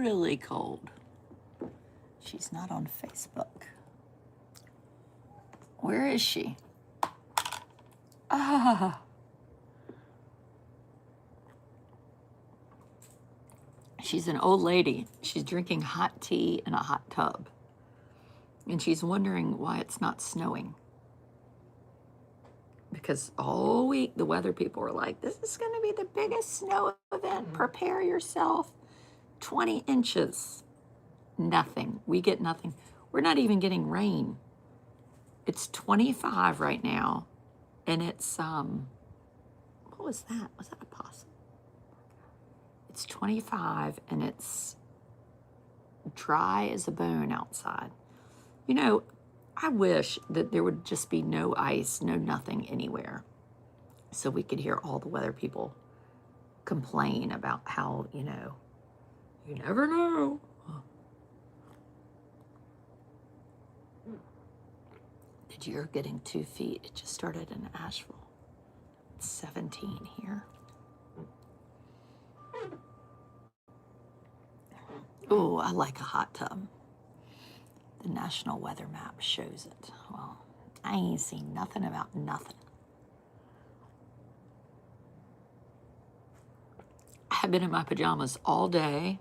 really cold. She's not on Facebook. Where is she? Ah. She's an old lady. She's drinking hot tea in a hot tub. And she's wondering why it's not snowing. Because all week the weather people were like, this is going to be the biggest snow event. Prepare yourself. 20 inches. Nothing. We get nothing. We're not even getting rain. It's 25 right now. And it's, what was that? Was that a possum? It's 25 and it's dry as a bone outside. You know, I wish that there would just be no ice, no nothing anywhere. So we could hear all the weather people complain about how, you know, you never know. Did you're getting 2 feet? It just started in Asheville. It's 17 here. Oh, I like a hot tub. The National Weather Map shows it. Well, I ain't seen nothing about nothing. I have been in my pajamas all day.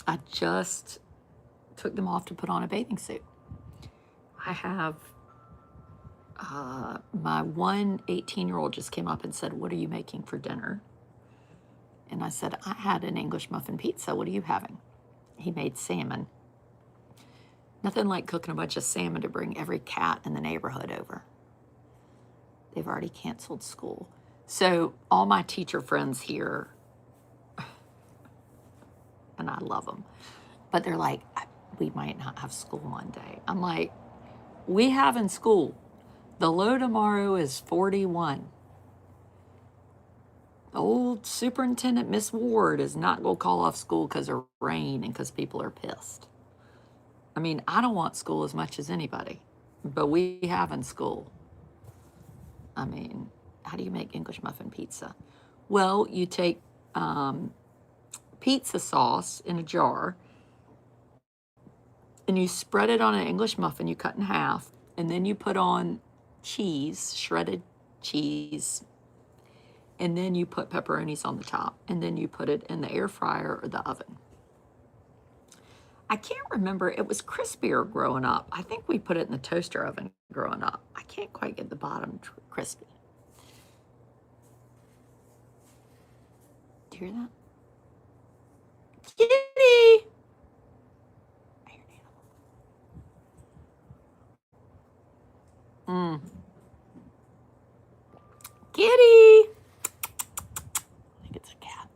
I just took them off to put on a bathing suit. I have my one 18-year-old just came up and said, what are you making for dinner? And I said, I had an English muffin pizza. What are you having? He made salmon. Nothing like cooking a bunch of salmon to bring every cat in the neighborhood over. They've already canceled school. So all my teacher friends here, and I love them, but they're like, we might not have school Monday. I'm like, we have in school. The low tomorrow is 41. Old Superintendent Miss Ward is not going to call off school because of rain and because people are pissed. I mean, I don't want school as much as anybody, but we have in school. I mean, how do you make English muffin pizza? Well, you take pizza sauce in a jar and you spread it on an English muffin you cut in half, and then you put on cheese, shredded cheese, and then you put pepperonis on the top, and then you put it in the air fryer or the oven. I can't remember. It was crispier growing up. I think we put it in the toaster oven growing up. I can't quite get the bottom crispy. Do you hear that? Kitty! I hear an animal. Kitty! I think it's a cat.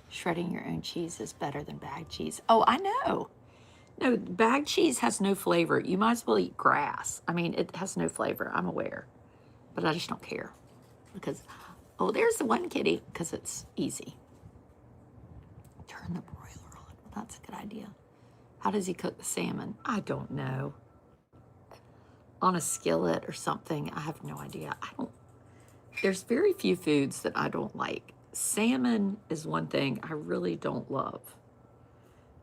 Shredding your own cheese is better than bag cheese. Oh, I know. No, bag cheese has no flavor. You might as well eat grass. I mean, it has no flavor. I'm aware. But I just don't care. Because, oh, there's the one kitty. Because it's easy. Turn the broiler on. That's a good idea. How does he cook the salmon? I don't know. On a skillet or something. I have no idea. There's very few foods that I don't like. Salmon is one thing I really don't love.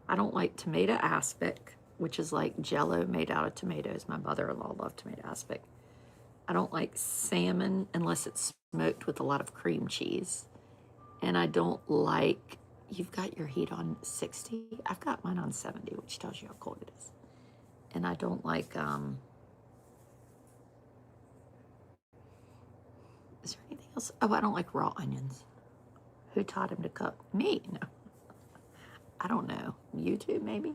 I don't like tomato aspic, which is like Jell-O made out of tomatoes. My mother-in-law loved tomato aspic. I don't like salmon unless it's smoked with a lot of cream cheese. And I don't like, you've got your heat on 60. I've got mine on 70, which tells you how cold it is. And I don't like, is there anything else? Oh, I don't like raw onions. Who taught him to cook? Me? No. I don't know. YouTube, maybe?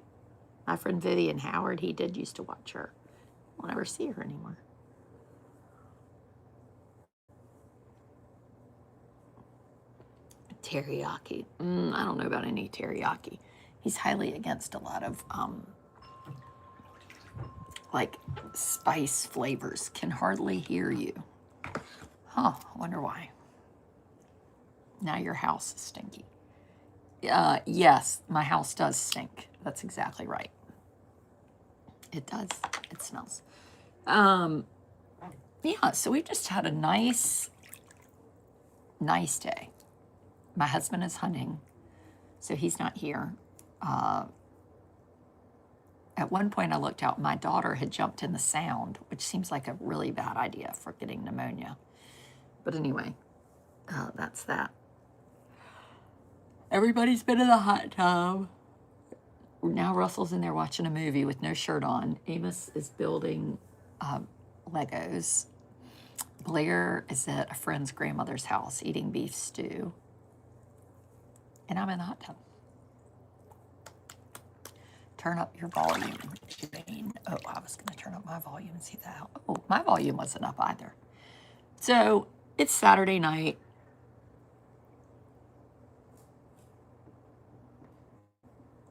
My friend Vivian Howard, he did used to watch her. I'll never see her anymore. Teriyaki. I don't know about any teriyaki. He's highly against a lot of, like, spice flavors. Can hardly hear you. Huh, I wonder why. Now your house is stinky. Yes, my house does stink. That's exactly right. It does. It smells. Yeah, so we've just had a nice day. My husband is hunting, so he's not here. At one point I looked out, my daughter had jumped in the sound, which seems like a really bad idea for getting pneumonia. But anyway, that's that. Everybody's been in the hot tub. Now Russell's in there watching a movie with no shirt on. Amos is building Legos. Blair is at a friend's grandmother's house eating beef stew. And I'm in the hot tub. Turn up your volume, Jane. Oh, I was going to turn up my volume and see that. Oh, my volume wasn't up either. So it's Saturday night.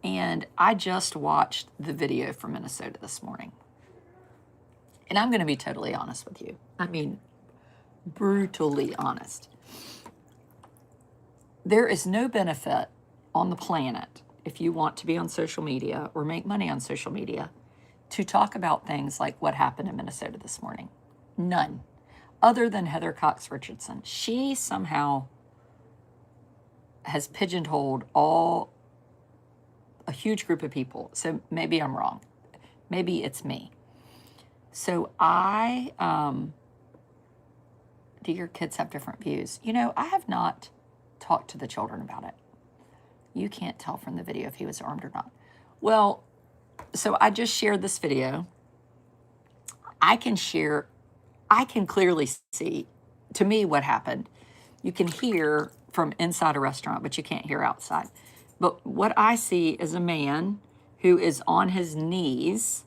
And I just watched the video from Minnesota this morning. And I'm going to be totally honest with you. I mean, brutally honest. There is no benefit on the planet, if you want to be on social media or make money on social media, to talk about things like what happened in Minnesota this morning. None. Other than Heather Cox Richardson. She somehow has pigeonholed a huge group of people. So maybe I'm wrong. Maybe it's me. So do your kids have different views? You know, I have not talked to the children about it. You can't tell from the video if he was armed or not. Well, so I just shared this video. I can clearly see, to me, what happened. You can hear from inside a restaurant, but you can't hear outside. But what I see is a man who is on his knees.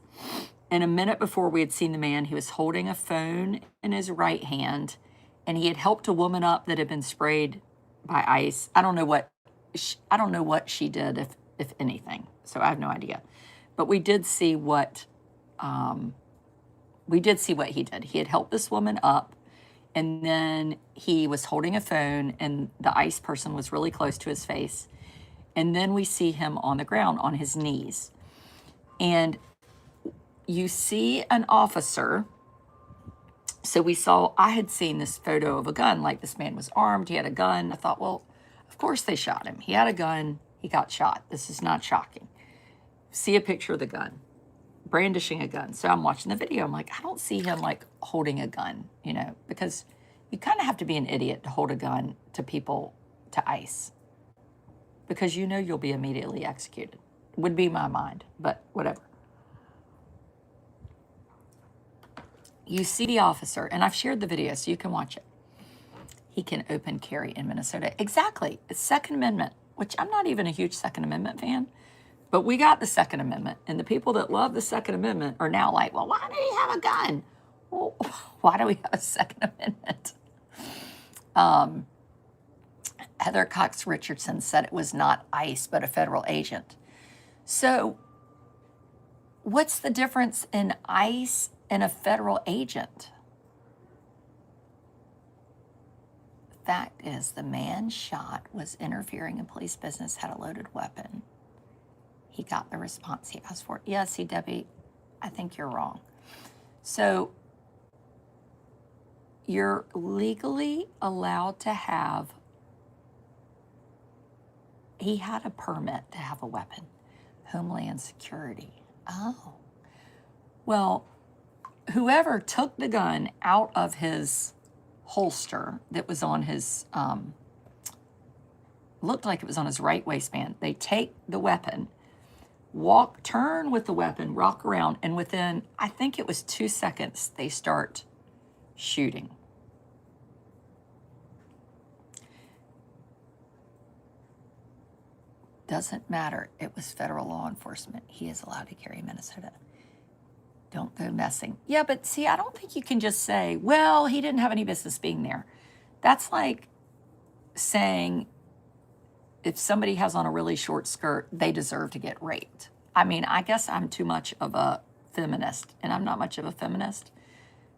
And a minute before we had seen the man, he was holding a phone in his right hand, and he had helped a woman up that had been sprayed by ice. I don't know what she did, if anything. So I have no idea. But we did see what he did. He had helped this woman up, and then he was holding a phone, and the ice person was really close to his face. And then we see him on the ground on his knees. And you see an officer. So I had seen this photo of a gun, like this man was armed, he had a gun. I thought, well, of course they shot him. He had a gun, he got shot. This is not shocking. See a picture of the gun, brandishing a gun. So I'm watching the video, I'm like, I don't see him like holding a gun, you know, because you kind of have to be an idiot to hold a gun to people, to ICE. Because you know you'll be immediately executed. Would be my mind, but whatever. You see the officer, and I've shared the video so you can watch it. He can open carry in Minnesota. Exactly. It's Second Amendment, which I'm not even a huge Second Amendment fan, but we got the Second Amendment. And the people that love the Second Amendment are now like, well, why did he have a gun? Well, why do we have a Second Amendment? Heather Cox Richardson said it was not ICE, but a federal agent. So what's the difference in ICE and a federal agent? Fact is, the man shot was interfering in police business, had a loaded weapon. He got the response he asked for. Yeah, see, Debbie, I think you're wrong. So you're legally allowed to have, he had a permit to have a weapon. Homeland Security. Oh. Well, whoever took the gun out of his holster that was on his, looked like it was on his right waistband. They take the weapon, turn with the weapon, walk around, and within, I think it was 2 seconds, they start shooting. Doesn't matter. It was federal law enforcement. He is allowed to carry in Minnesota. Don't go messing. Yeah, but see, I don't think you can just say, well, he didn't have any business being there. That's like saying if somebody has on a really short skirt, they deserve to get raped. I mean, I guess I'm too much of a feminist, and I'm not much of a feminist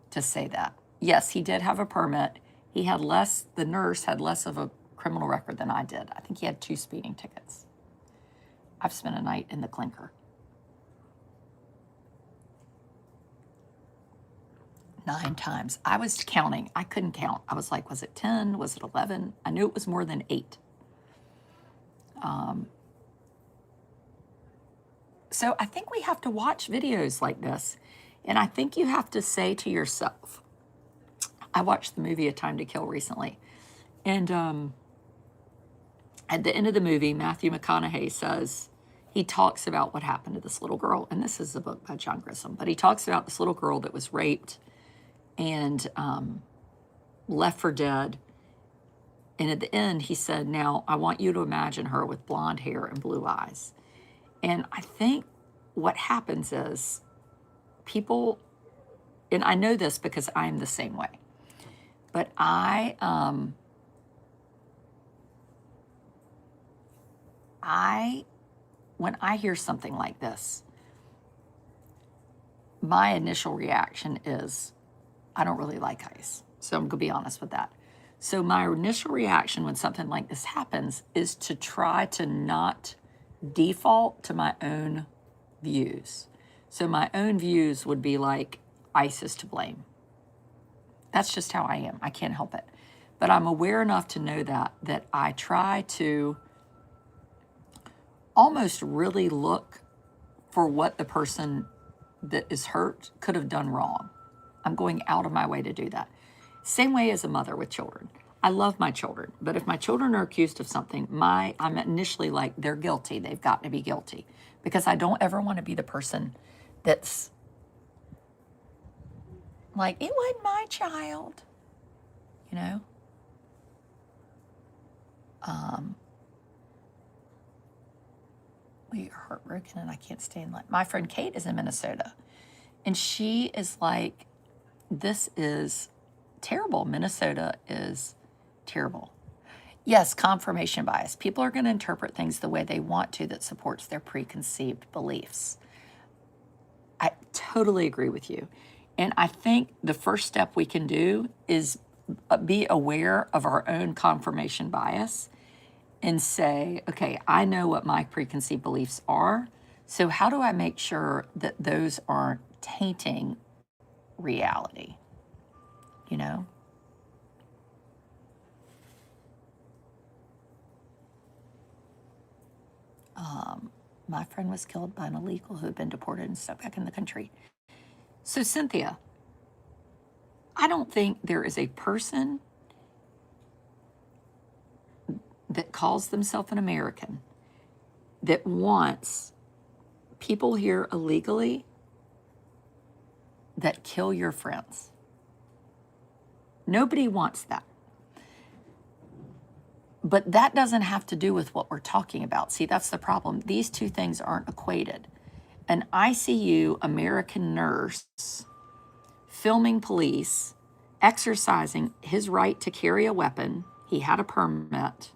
to say that. Yes, he did have a permit. He had less, the nurse had less of a criminal record than I did. I think he had 2 speeding tickets. I've spent a night in the clinker. 9 times. I was counting. I couldn't count. I was like, was it 10? Was it 11? I knew it was more than 8. So I think we have to watch videos like this. And I think you have to say to yourself, I watched the movie A Time to Kill recently. And at the end of the movie, Matthew McConaughey says, he talks about what happened to this little girl. And this is a book by John Grisham. But he talks about this little girl that was raped and left for dead. And at the end, he said, now I want you to imagine her with blonde hair and blue eyes. And I think what happens is people, and I know this because I'm the same way, but when I hear something like this, my initial reaction is, I don't really like ICE. So I'm going to be honest with that. So my initial reaction when something like this happens is to try to not default to my own views. So my own views would be like, ICE is to blame. That's just how I am. I can't help it. But I'm aware enough to know that I try to almost really look for what the person that is hurt could have done wrong. I'm going out of my way to do that. Same way as a mother with children. I love my children, but if my children are accused of something, I'm initially like, they're guilty. They've got to be guilty. Because I don't ever want to be the person that's like, it wasn't my child, you know? We are heartbroken and I can't stand like, my friend Kate is in Minnesota and she is like, this is terrible. Minnesota is terrible. Yes, confirmation bias. People are going to interpret things the way they want to that supports their preconceived beliefs. I totally agree with you. And I think the first step we can do is be aware of our own confirmation bias and say, okay, I know what my preconceived beliefs are. So how do I make sure that those aren't tainting reality? You know? My friend was killed by an illegal who had been deported and stuck back in the country. So Cynthia, I don't think there is a person that calls themselves an American that wants people here illegally that kill your friends. Nobody wants that. But that doesn't have to do with what we're talking about. See, that's the problem. These two things aren't equated. An ICU American nurse filming police exercising his right to carry a weapon, he had a permit,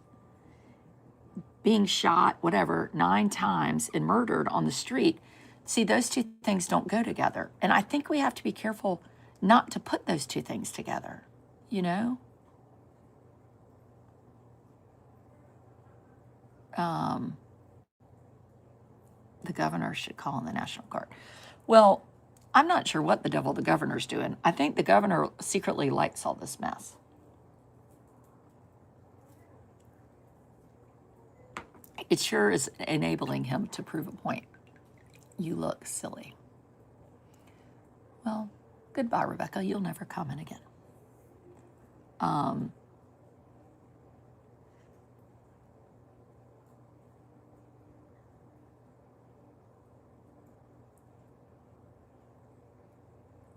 being shot, whatever, 9 times and murdered on the street. See, those two things don't go together. And I think we have to be careful not to put those two things together, you know? The governor should call in the National Guard. Well, I'm not sure what the devil the governor's doing. I think the governor secretly likes all this mess. It sure is enabling him to prove a point. You look silly. Well, goodbye, Rebecca. You'll never comment again.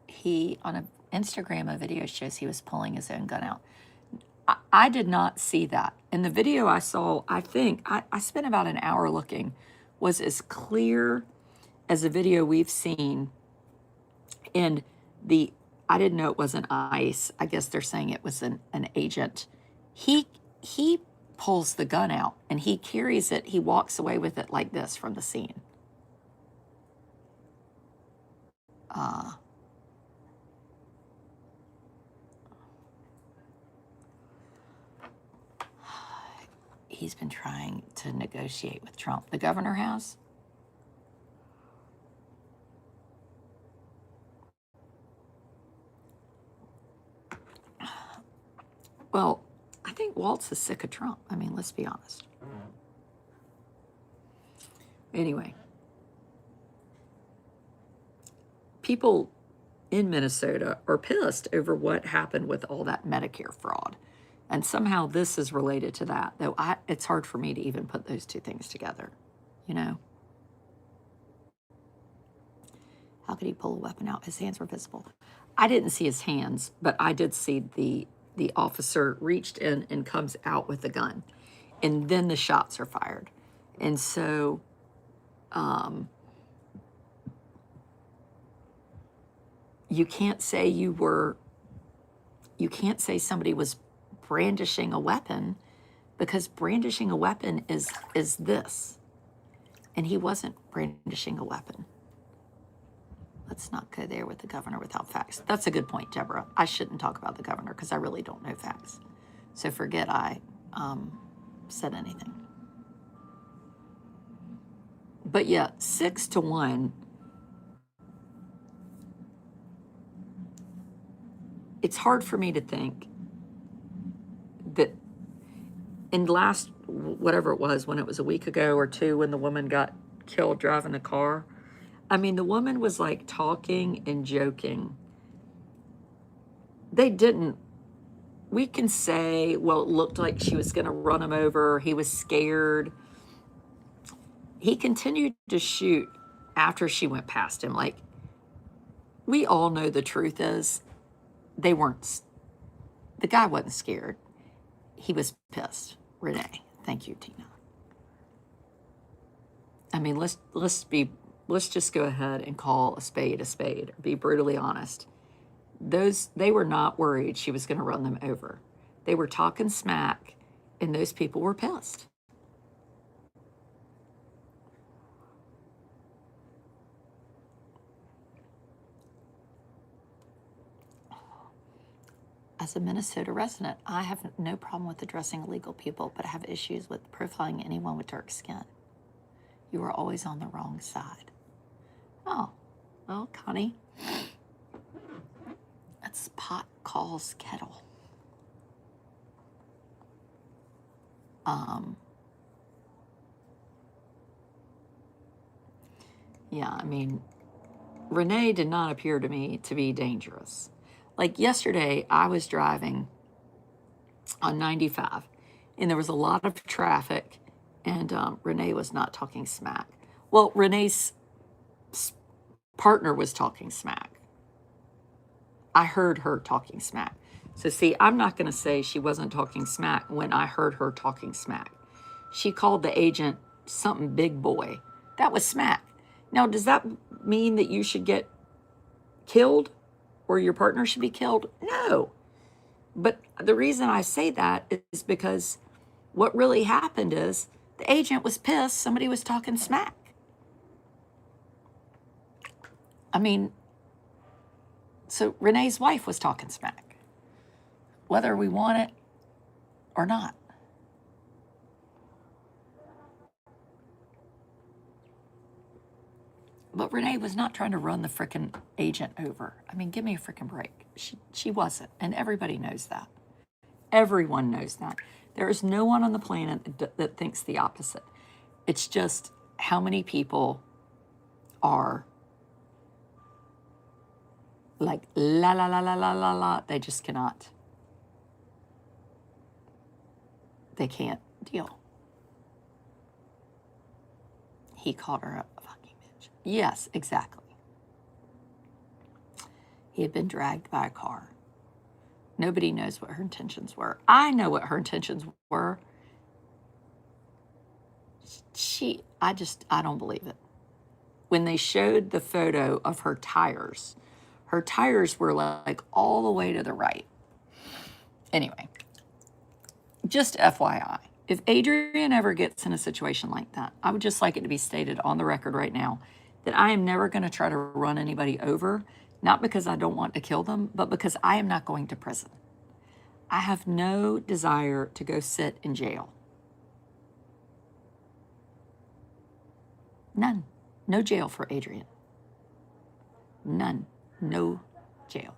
He, on an Instagram, a video shows he was pulling his own gun out. I did not see that. In the video I saw, I think, I spent about an hour looking, was as clear as a video we've seen. And I didn't know it wasn't ICE. I guess they're saying it was an agent. He pulls the gun out and he carries it. He walks away with it like this from the scene. He's been trying to negotiate with Trump. The governor has. Well, I think Waltz is sick of Trump. I mean, let's be honest. Anyway, people in Minnesota are pissed over what happened with all that Medicare fraud. And somehow this is related to that, though it's hard for me to even put those two things together, you know? How could he pull a weapon out? His hands were visible. I didn't see his hands, but I did see the officer reached in and comes out with the gun. And then the shots are fired. And so you can't say somebody was brandishing a weapon, because brandishing a weapon is this. And he wasn't brandishing a weapon. Let's not go there with the governor without facts. That's a good point, Deborah. I shouldn't talk about the governor because I really don't know facts. So forget I said anything. But yeah, 6-1. It's hard for me to think that in last, whatever it was, when it was a week ago or two, when the woman got killed driving a car, I mean, the woman was like talking and joking. They didn't, we can say, well, it looked like she was going to run him over. He was scared. He continued to shoot after she went past him. Like, we all know the truth is they weren't, the guy wasn't scared. He was pissed. Renee, thank you, Tina. I mean, let's just go ahead and call a spade, be brutally honest. They were not worried she was going to run them over. They were talking smack, and those people were pissed. As a Minnesota resident, I have no problem with addressing illegal people, but I have issues with profiling anyone with dark skin. You are always on the wrong side. Oh, well, Connie, that's pot calls kettle. Yeah, I mean, Renee did not appear to me to be dangerous. Like yesterday, I was driving on 95, and there was a lot of traffic, and Renee was not talking smack. Well, Renee's partner was talking smack. I heard her talking smack. So see, I'm not going to say she wasn't talking smack when I heard her talking smack. She called the agent something big boy. That was smack. Now, does that mean that you should get killed or your partner should be killed? No. But the reason I say that is because what really happened is the agent was pissed somebody was talking smack. I mean, so Renee's wife was talking smack, whether we want it or not. But Renee was not trying to run the frickin' agent over. I mean, give me a frickin' break. She wasn't, and everybody knows that. Everyone knows that. There is no one on the planet that thinks the opposite. It's just how many people are like, la, la, la, la, la, la, la. They just cannot. They can't deal. He called her a fucking bitch. Yes, exactly. He had been dragged by a car. Nobody knows what her intentions were. I know what her intentions were. I don't believe it. When they showed the photo of her tires were like all the way to the right. Anyway, just FYI, if Adrian ever gets in a situation like that, I would just like it to be stated on the record right now that I am never going to try to run anybody over, not because I don't want to kill them, but because I am not going to prison. I have no desire to go sit in jail. None. No jail for Adrian. None. No jail.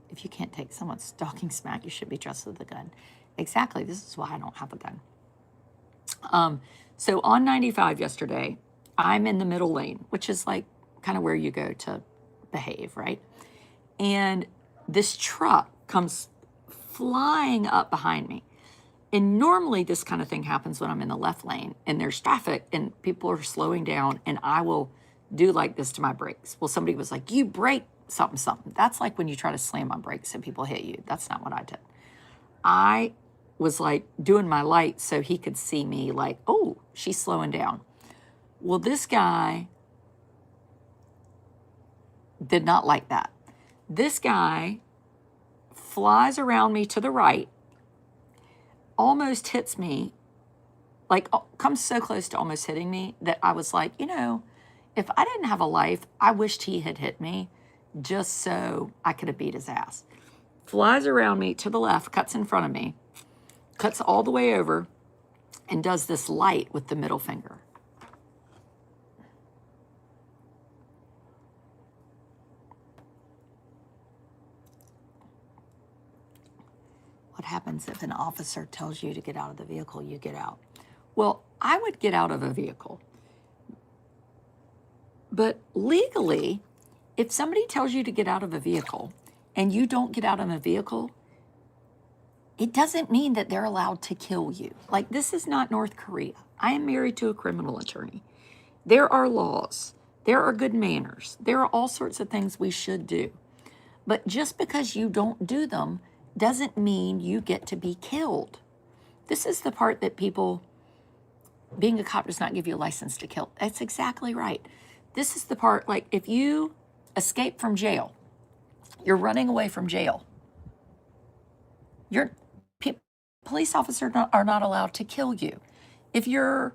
If you can't take someone stalking smack, you should be trusted with a gun. Exactly. This is why I don't have a gun. So on 95 yesterday, I'm in the middle lane, which is like kind of where you go to behave, right? And this truck comes flying up behind me. And normally this kind of thing happens when I'm in the left lane and there's traffic and people are slowing down, and I will do like this to my brakes. Well, somebody was like, you brake something, something. That's like when you try to slam on brakes and people hit you. That's not what I did. I was like doing my light so he could see me, like, oh, she's slowing down. Well, this guy did not like that. This guy flies around me to the right, almost hits me, like comes so close to almost hitting me that I was like, you know, if I didn't have a life, I wished he had hit me just so I could have beat his ass. Flies around me to the left, cuts in front of me, cuts all the way over, and does this light with the middle finger. What happens if an officer tells you to get out of the vehicle? You get out. Well, I would get out of a vehicle. But legally, if somebody tells you to get out of a vehicle and you don't get out of a vehicle, it doesn't mean that they're allowed to kill you. Like, this is not North Korea. I am married to a criminal attorney. There are laws. There are good manners. There are all sorts of things we should do. But just because you don't do them doesn't mean you get to be killed. This is the part that people, being a cop does not give you a license to kill. That's exactly right. This is the part, like, if you escape from jail, you're running away from jail, police officers are not allowed to kill you. If you're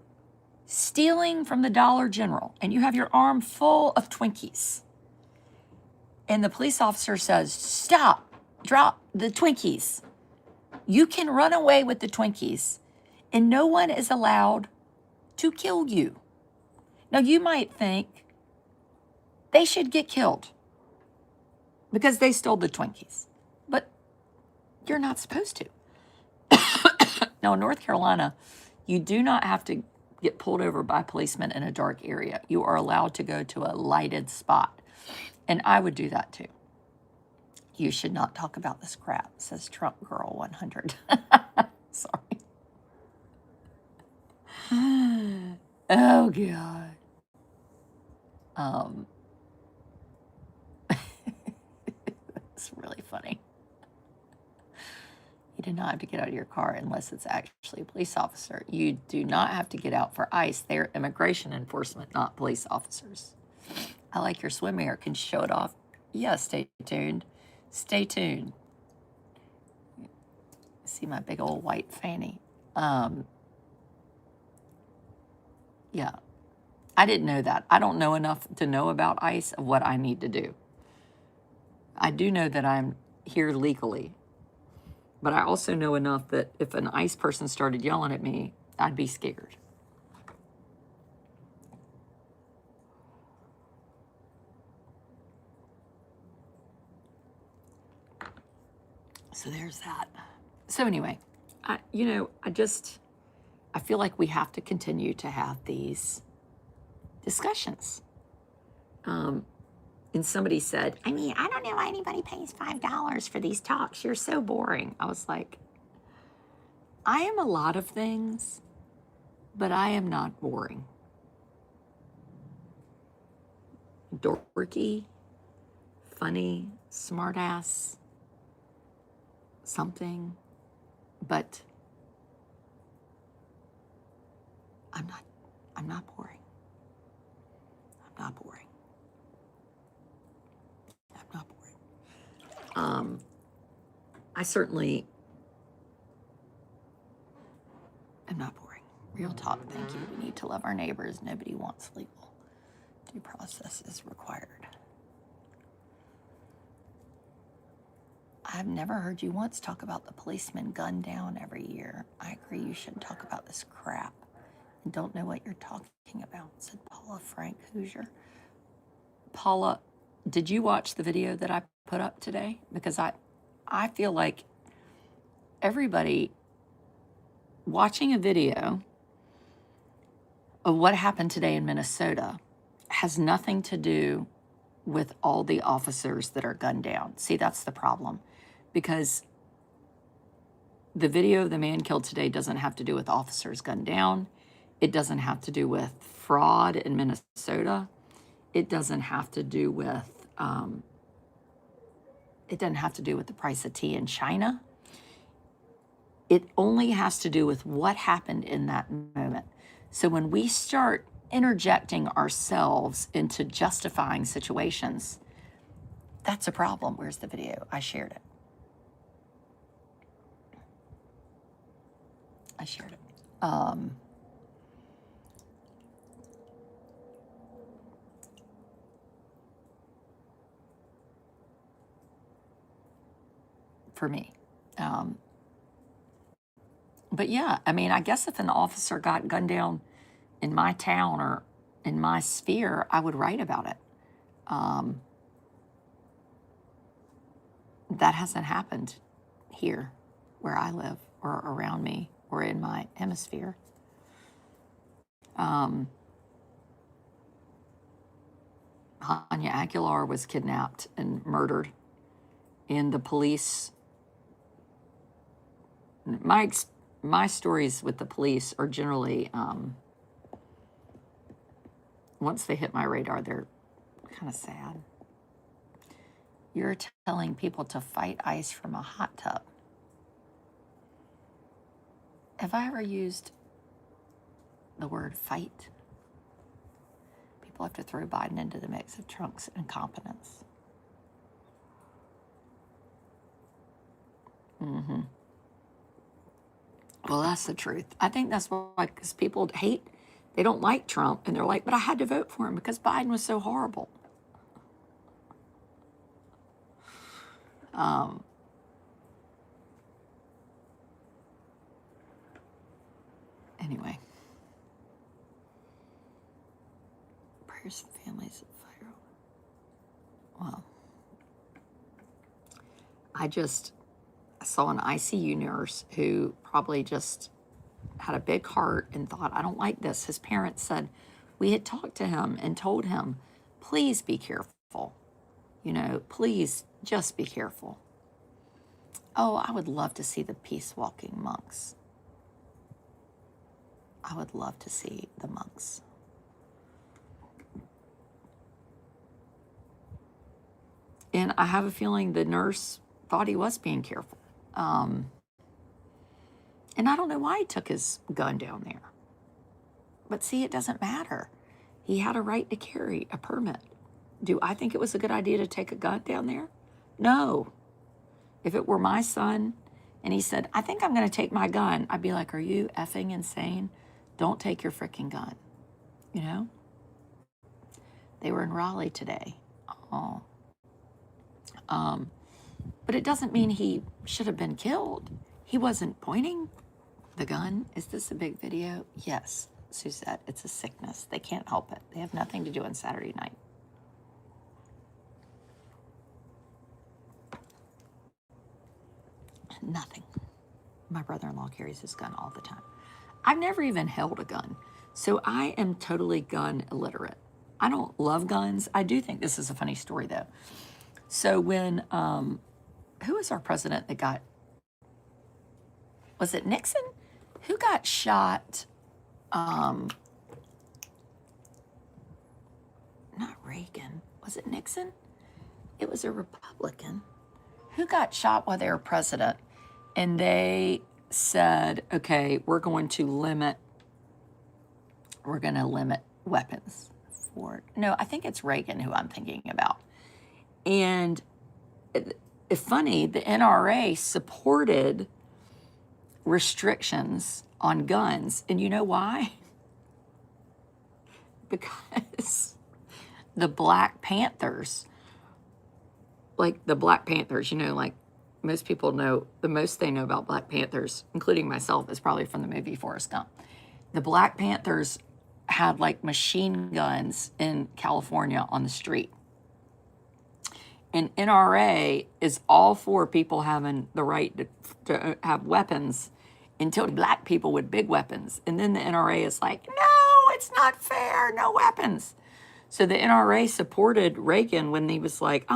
stealing from the Dollar General and you have your arm full of Twinkies and the police officer says, stop, drop the Twinkies, you can run away with the Twinkies and no one is allowed to kill you. Now, you might think they should get killed because they stole the Twinkies, but you're not supposed to. Now, in North Carolina, you do not have to get pulled over by policemen in a dark area. You are allowed to go to a lighted spot. And I would do that too. You should not talk about this crap, says Trump Girl 100. Sorry. Oh, God. It's really funny. You do not have to get out of your car unless it's actually a police officer. You do not have to get out for ICE. They're immigration enforcement, not police officers. I like your swimwear. Can you show it off? Yeah, stay tuned. Stay tuned. See my big old white fanny. Yeah. I didn't know that. I don't know enough to know about ICE of what I need to do. I do know that I'm here legally. But I also know enough that if an ICE person started yelling at me, I'd be scared. So there's that. So anyway, I feel like we have to continue to have these discussions. And somebody said, I don't know why anybody pays $5 for these talks. You're so boring. I was like, I am a lot of things, but I am not boring. Dorky, funny, smartass, something, but I'm not boring. I'm not boring. I'm not boring. I certainly am not boring. Real talk, thank you. We need to love our neighbors. Nobody wants legal due process is required. I've never heard you once talk about the policeman gunned down every year. I agree you shouldn't talk about this crap and don't know what you're talking about, said Paula Frank Hoosier. Paula, did you watch the video that I put up today? Because I feel like everybody watching a video of what happened today in Minnesota has nothing to do with all the officers that are gunned down. See, that's the problem. Because the video of the man killed today doesn't have to do with officers gunned down. It doesn't have to do with fraud in Minnesota. It doesn't have to do with the price of tea in China. It only has to do with what happened in that moment. So when we start interjecting ourselves into justifying situations, that's a problem. Where's the video? I shared it. For me. But yeah, I mean, I guess if an officer got gunned down in my town or in my sphere, I would write about it. That hasn't happened here where I live or around me or in my hemisphere. Hanya Aguilar was kidnapped and murdered, and the police. My stories with the police are generally, once they hit my radar, they're kind of sad. You're telling people to fight ice from a hot tub. Have I ever used the word fight? People have to throw Biden into the mix of Trump's incompetence. Well, that's the truth. I think that's why, because people hate, they don't like Trump, and they're like, but I had to vote for him because Biden was so horrible. Anyway. Prayers for families of fire. Well, I saw an ICU nurse who probably just had a big heart and thought, I don't like this. His parents said, we had talked to him and told him, please be careful. Please just be careful. Oh, I would love to see the peace-walking monks. I would love to see the monks. And I have a feeling the nurse thought he was being careful. And I don't know why he took his gun down there. But see, it doesn't matter. He had a right to carry a permit. Do I think it was a good idea to take a gun down there? No. If it were my son and he said, I think I'm going to take my gun, I'd be like, are you effing insane? Don't take your freaking gun. They were in Raleigh today. Oh. But it doesn't mean he should have been killed. He wasn't pointing the gun. Is this a big video? Yes, Suzette, it's a sickness. They can't help it. They have nothing to do on Saturday night. Nothing. My brother-in-law carries his gun all the time. I've never even held a gun, so I am totally gun illiterate. I don't love guns. I do think this is a funny story, though. So when, who was our president that got, was it Nixon? Who got shot? Not Reagan. Was it Nixon? It was a Republican. Who got shot while they were president? And they said, okay, we're going to limit weapons for, no, I think it's Reagan who I'm thinking about. And it's funny, the NRA supported restrictions on guns. And you know why? Because the Black Panthers, like most people know, the most they know about Black Panthers, including myself, is probably from the movie Forrest Gump. The Black Panthers had like machine guns in California on the street. And NRA is all for people having the right to have weapons until Black people with big weapons. And then the NRA is like, no, it's not fair, no weapons. So the NRA supported Reagan when he was like,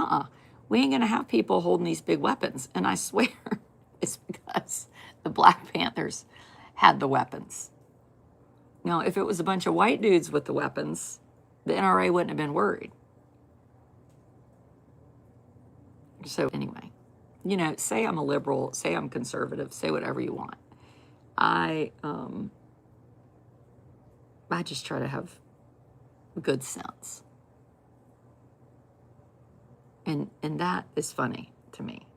we ain't going to have people holding these big weapons. And I swear it's because the Black Panthers had the weapons. Now, if it was a bunch of white dudes with the weapons, the NRA wouldn't have been worried. So anyway, you know, say I'm a liberal, say I'm conservative, say whatever you want. I just try to have good sense. And that is funny to me.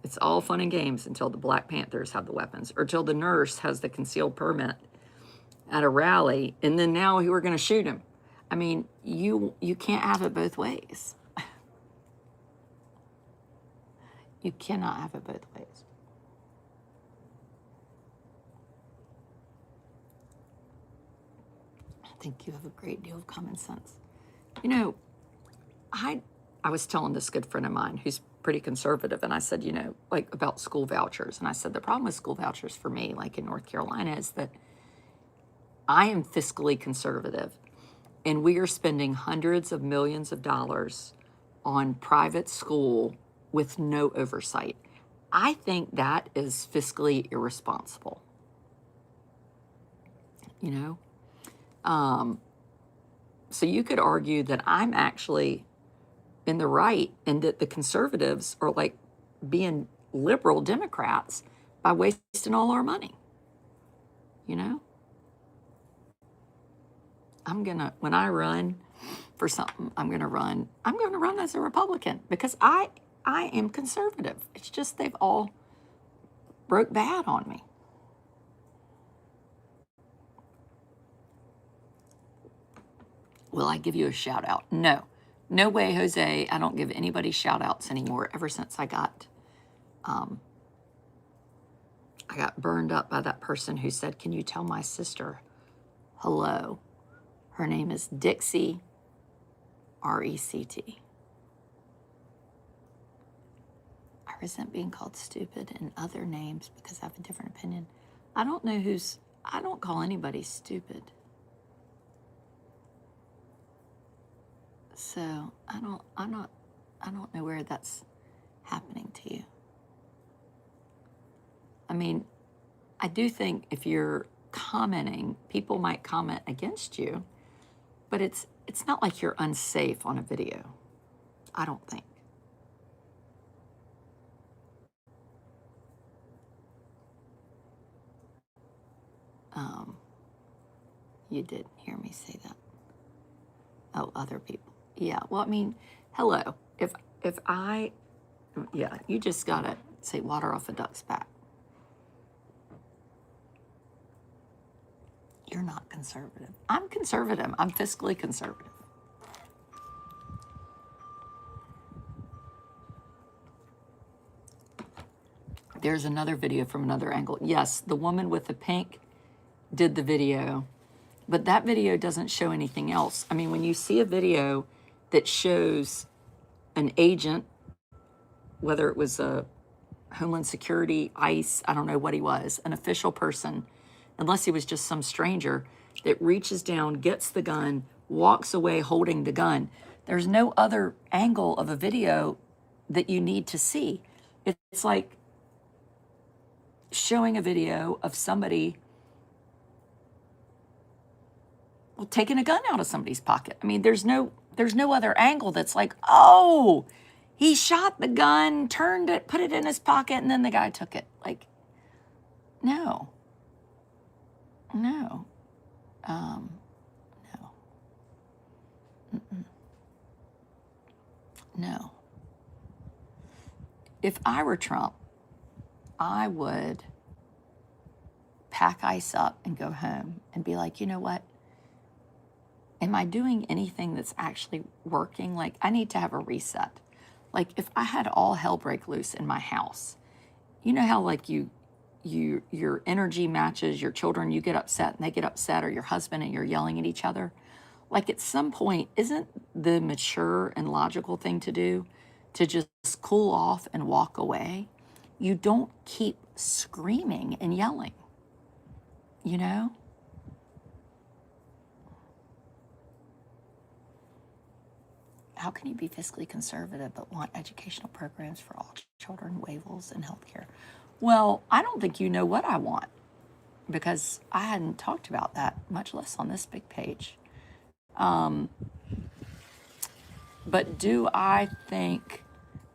It's all fun and games until the Black Panthers have the weapons, or till the nurse has the concealed permit at a rally, and then now we're going to shoot him. I mean, you can't have it both ways. You cannot have it both ways. I think you have a great deal of common sense. You know, I was telling this good friend of mine who's pretty conservative, and I said, you know, like about school vouchers. And I said, the problem with school vouchers for me, like in North Carolina, is that I am fiscally conservative, and we are spending hundreds of millions of dollars on private school with no oversight. I think that is fiscally irresponsible. You know? So you could argue that I'm actually in the right and that the conservatives are like being liberal Democrats by wasting all our money. You know? When I run for something, I'm gonna run as a Republican because I am conservative. It's just they've all broke bad on me. Will I give you a shout out? No. No way, Jose. I don't give anybody shout outs anymore ever since I got burned up by that person who said, can you tell my sister hello? Her name is Dixie, R-E-C-T. I resent being called stupid and other names because I have a different opinion. I don't call anybody stupid. So I don't know where that's happening to you. I mean, I do think if you're commenting, people might comment against you, but it's not like you're unsafe on a video. I don't think. You did hear me say that. Oh, other people. Yeah, well, I mean, hello. If you just gotta say water off a duck's back. You're not conservative. I'm conservative. I'm fiscally conservative. There's another video from another angle. Yes, the woman with the pink did the video, but that video doesn't show anything else. I mean, when you see a video that shows an agent, whether it was a Homeland Security, ICE, I don't know what he was, an official person, unless he was just some stranger that reaches down, gets the gun, walks away holding the gun. There's no other angle of a video that you need to see. It's like showing a video of somebody taking a gun out of somebody's pocket. I mean, there's no other angle that's like, oh, he shot the gun, turned it, put it in his pocket, and then the guy took it. Like, no. No. No. Mm-mm. No. If I were Trump, I would pack ICE up and go home and be like, you know what? Am I doing anything that's actually working? Like, I need to have a reset. Like, if I had all hell break loose in my house, you know how like your energy matches your children, you get upset and they get upset, or your husband and you're yelling at each other. Like at some point, isn't the mature and logical thing to do to just cool off and walk away? You don't keep screaming and yelling, you know? How can you be fiscally conservative but want educational programs for all children, waivers, and healthcare? Well, I don't think you know what I want because I hadn't talked about that, much less on this big page. But do I think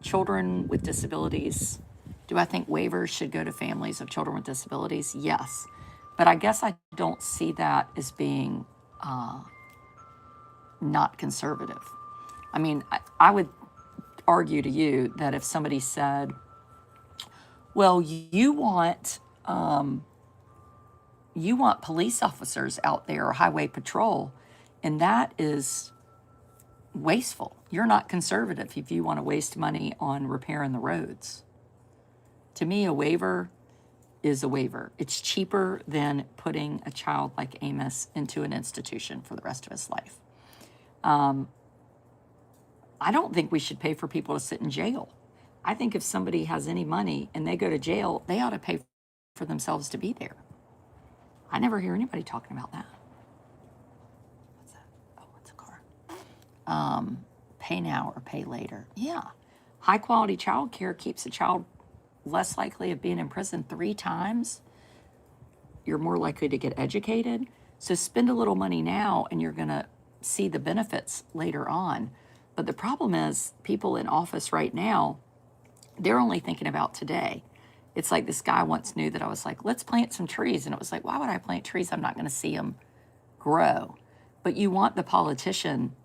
children with disabilities, do I think waivers should go to families of children with disabilities? Yes. But I guess I don't see that as being not conservative. I mean, I would argue to you that if somebody said, well, you want police officers out there or highway patrol, and that is wasteful. You're not conservative if you want to waste money on repairing the roads. To me, a waiver is a waiver. It's cheaper than putting a child like Amos into an institution for the rest of his life. I don't think we should pay for people to sit in jail. I think if somebody has any money and they go to jail, they ought to pay for themselves to be there. I never hear anybody talking about that. What's that? Oh, it's a car. Pay now or pay later. Yeah. High quality child care keeps a child less likely of being in prison 3 times. You're more likely to get educated. So spend a little money now and you're going to see the benefits later on. But the problem is people in office right now, they're only thinking about today. It's like this guy once knew that I was like, let's plant some trees. And it was like, why would I plant trees? I'm not going to see them grow. But you want the politician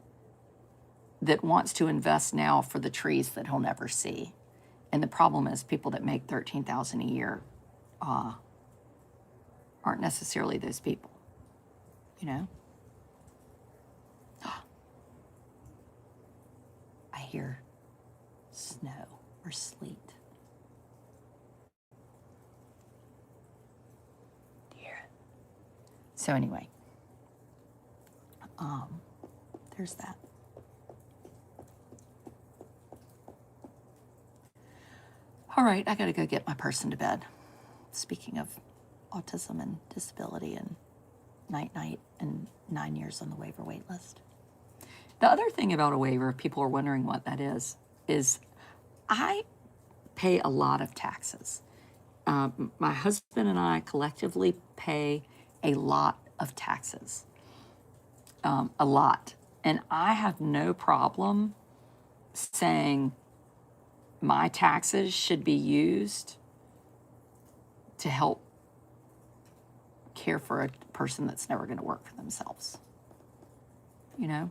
that wants to invest now for the trees that he'll never see. And the problem is people that make $13,000 a year aren't necessarily those people, you know? I hear snow or sleet. Do you hear it? So anyway, there's that. All right, I gotta go get my person to bed. Speaking of autism and disability and night and 9 years on the waiver wait list. The other thing about a waiver, if people are wondering what that is I pay a lot of taxes. My husband and I collectively pay a lot of taxes, a lot. And I have no problem saying my taxes should be used to help care for a person that's never going to work for themselves. You know?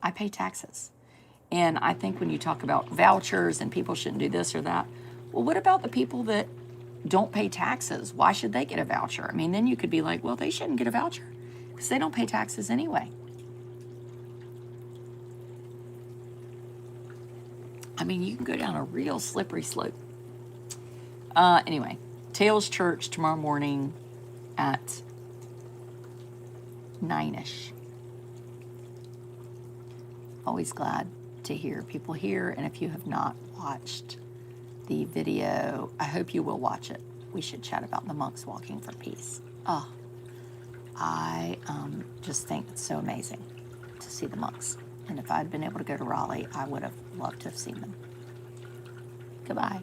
I pay taxes. And I think when you talk about vouchers and people shouldn't do this or that, well, what about the people that don't pay taxes? Why should they get a voucher? I mean, then you could be like, well, they shouldn't get a voucher because they don't pay taxes anyway. I mean, you can go down a real slippery slope. Anyway, Tales Church tomorrow morning at 9-ish. Always glad to hear people here. And if you have not watched the video, I hope you will watch it. We should chat about the monks walking for peace. Oh, I just think it's so amazing to see the monks. And if I'd been able to go to Raleigh, I would have loved to have seen them. Goodbye.